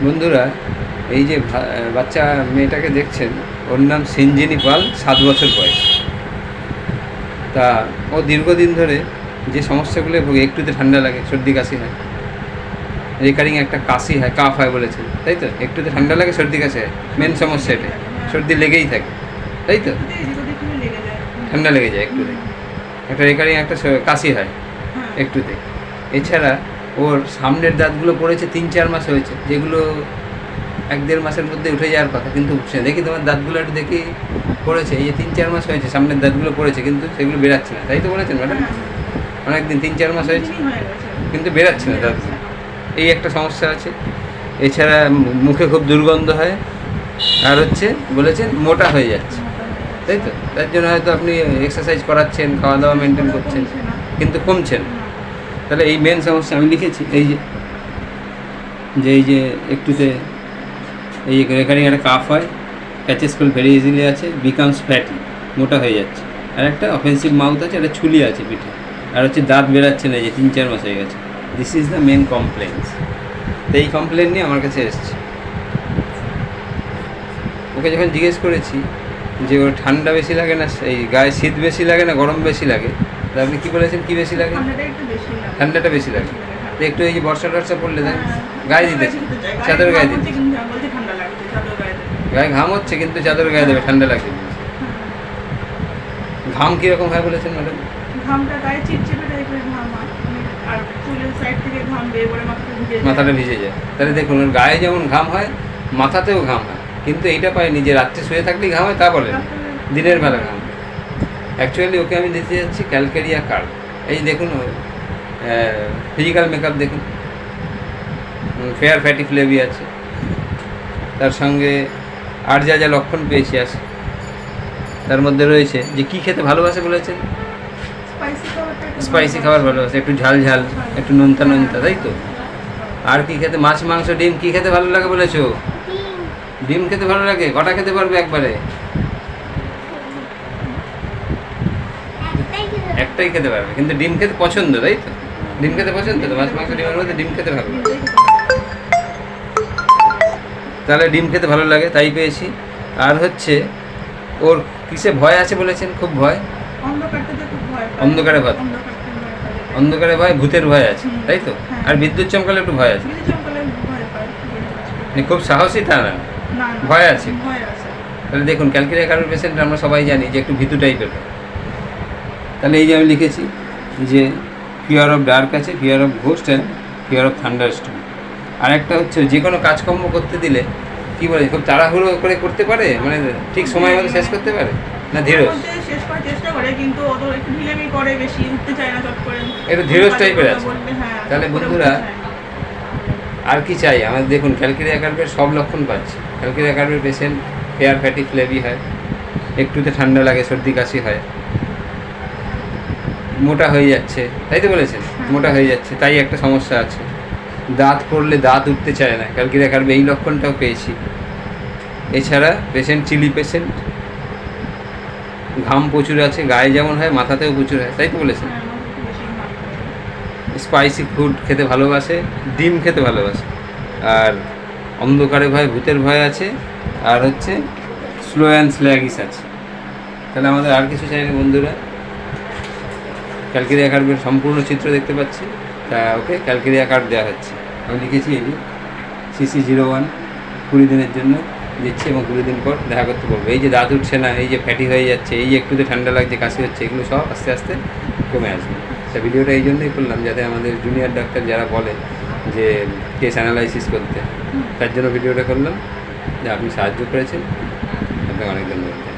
বন্ধুরা, এই যে বাচ্চা মেয়েটাকে দেখছেন, ওর নাম সিঞ্জিনী পাল, 7 বছর বয়স। তা ও দীর্ঘদিন ধরে যে সমস্যাগুলো ভোগে, একটুতে ঠান্ডা লাগে, সর্দি কাশি হয়, রেকারিং একটা কাশি হয়, কাফ হয় বলেছে, তাই তো? একটুতে ঠান্ডা লাগে, সর্দি কাশি হয়, মেন সমস্যা এটা। সর্দি লেগেই থাকে, তাই তো? ঠান্ডা লেগে যায় একটুতে, একটা রেকারিং একটা কাশি হয় একটুতে। এছাড়া ওর সামনের দাঁতগুলো পড়েছে 3-4 মাস হয়েছে, যেগুলো 1-1.5 মাসের মধ্যে উঠে যাওয়ার কথা, কিন্তু উঠছে। দেখি তোমার দাঁতগুলো একটু দেখি, পড়েছে, এই যে 3-4 মাস হয়েছে সামনের দাঁতগুলো পড়েছে, কিন্তু সেগুলো বেরাচ্ছে না, তাই তো বলেছেন ম্যাডাম? অনেকদিন 3-4 মাস হয়েছে কিন্তু বেরাচ্ছে না দাঁতগুলো, এই একটা সমস্যা আছে। এছাড়া মুখে খুব দুর্গন্ধ হয়, আর হচ্ছে বলেছেন মোটা হয়ে যাচ্ছে, তাই তো? তার জন্য হয়তো আপনি এক্সারসাইজ করাচ্ছেন, খাওয়া দাওয়া মেনটেন করছেন, কিন্তু কমছেন। তাহলে এই মেন সমস্যা আমি লিখেছি, এই যে একটুতে এই রেকারিং একটা কাফ হয়, প্যাচেস ফুল ভেরি ইজিলি আছে, বিকামস ফ্যাটি, মোটা হয়ে যাচ্ছে। আর একটা অফেন্সিভ মাউথ আছে, একটা ছুলি আছে পিঠে, আর হচ্ছে দাঁত বেরাচ্ছে না, যে 3-4 মাস হয়ে গেছে। This is the main complaints. তো এই কমপ্লেন নিয়ে আমার কাছে এসছে। ওকে যখন জিজ্ঞেস করেছি যে ওর ঠান্ডা বেশি লাগে না, এই গায়ে শীত বেশি লাগে না গরম বেশি লাগে, তা আপনি কী বলেছেন, কী বেশি লাগে? ঠান্ডাটা বেশি লাগে। তো একটু এই যে বর্ষা টর্ষা পড়লে দেয় গায়ে দিতেছে, চাদর গায়ে দিতে, গায়ে ঘাম হচ্ছে কিন্তু চাদর গায়ে দেবে, ঠান্ডা লাগছে। ঘাম কীরকম হয় বলেছেন ম্যাডাম? মাথাটা ভিজে যায়। তাহলে দেখুন, ওর গায়ে যেমন ঘাম হয়, মাথাতেও ঘাম হয়, কিন্তু এইটা পাইনি যে রাত্রে শুয়ে থাকলেই ঘাম হয়, তা বলেন দিনের বেলা ঘাম। অ্যাকচুয়ালি ওকে আমি দিতে যাচ্ছি ক্যালকেরিয়া কার্ড। এই দেখুন, ফিজিক্যাল মেকআপ দেখুন, ফেয়ার ফ্যাটি ফ্লেভি আছে, তার সঙ্গে আর যা যা লক্ষণ পেয়েছি আছে, তার মধ্যে রয়েছে যে কী খেতে ভালোবাসে বলেছেন, স্পাইসি খাবার ভালোবাসে, একটু ঝাল ঝাল, একটু নোনতা নোনতা, তাই তো? আর কী খেতে, মাছ মাংস ডিম কী খেতে ভালো লাগে বলেছো? ডিম খেতে ভালো লাগে। কটা খেতে পারবে একবারে? একটাই খেতে পারবে, কিন্তু ডিম খেতে পছন্দ, তাই তো? ডিম খেতে পছন্দ তো, মাছ মাংস ডিমের মধ্যে ডিম খেতে ভালো। তাহলে ডিম খেতে ভালো লাগে, তাই পেয়েছি। আর হচ্ছে ওর কিসে ভয় আছে বলেছেন? খুব ভয়, অন্ধকারে ভয়, অন্ধকারে ভয়, ভূতের ভয় আছে, তাই তো? আর বিদ্যুৎ চমকালে একটু ভয় আছে। খুব সাহসী তা না, ভয় আছে। তাহলে দেখুন, ক্যালকেরিয়া কার্ডের পেশেন্ট আমরা সবাই জানি যে একটু ভীতু টাইপের। তাহলে এই যে আমি লিখেছি যে ফিয়ার অফ ডার্ক আছে, fear of ghost and fear of thunderstorm. আর একটা হচ্ছে যে কোনো কাজকর্ম করতে দিলে কী বলে, খুব তাড়াহুড়ো করে করতে পারে, মানে ঠিক সময় মতো শেষ করতে পারে না, ধীরজ শেষ করার চেষ্টা করে, কিন্তু ও তো একটু ঢিলেমি করে, বেশি উঠতে চায় না চট করে, একটু ধীরজ টাইপের আছে। তাহলে বন্ধুরা, আর কি চাই আমাদের? দেখুন, ক্যালকেরিয়া কার্ভের সব লক্ষণ পাচ্ছি। ক্যালকেরিয়া কার্ভের পেশেন্ট ফেয়ার ফ্যাটি ফ্লেভি হয়, একটুতে ঠান্ডা লাগে, সর্দি কাশি হয়, মোটা হয়ে যাচ্ছে, তাই তো বলেছেন? মোটা হয়ে যাচ্ছে, তাই একটা সমস্যা আছে। দাঁত পড়লে দাঁত উঠতে চায় না, ক্যালকেরিয়া কার্ভে এই লক্ষণটাও পেয়েছি। এছাড়া পেশেন্ট চিলি পেশেন্ট, ঘাম প্রচুর আছে, গায়ে যেমন হয় মাথাতেও প্রচুর হয়, তাই তো বলেছেন? স্পাইসি ফুড খেতে ভালোবাসে, ডিম খেতে ভালোবাসে, আর অন্ধকারে ভয়, ভূতের ভয় আছে, আর হচ্ছে স্লো অ্যান্ড স্ল্যাগিস আছে। তাহলে আমাদের আর কিছু চাই না বন্ধুরা। ক্যালকেরিয়া কার্ভের সম্পূর্ণ চিত্র দেখতে পাচ্ছি, তা ওকে ক্যালকেরিয়া কার্ভ দেওয়া হচ্ছে। আমি লিখেছি এই যে CC01 20 দিনের জন্য দিচ্ছি, এবং 20 দিন পর দেখা করতে বলবো। এই যে দাঁত উঠছে না, এই যে ফ্যাটি হয়ে যাচ্ছে, এই যে একটুতে ঠান্ডা লাগছে, কাশি হচ্ছে, এগুলো সব আস্তে আস্তে কমে আসবে। তা ভিডিওটা এই জন্যই করলাম, যাতে আমাদের জুনিয়র ডাক্তার যারা বলে যে কেস অ্যানালাইসিস করতে, তার জন্য ভিডিওটা করলাম। যে আপনি সাহায্য করেছেন, আপনাকে অনেক ধন্যবাদ।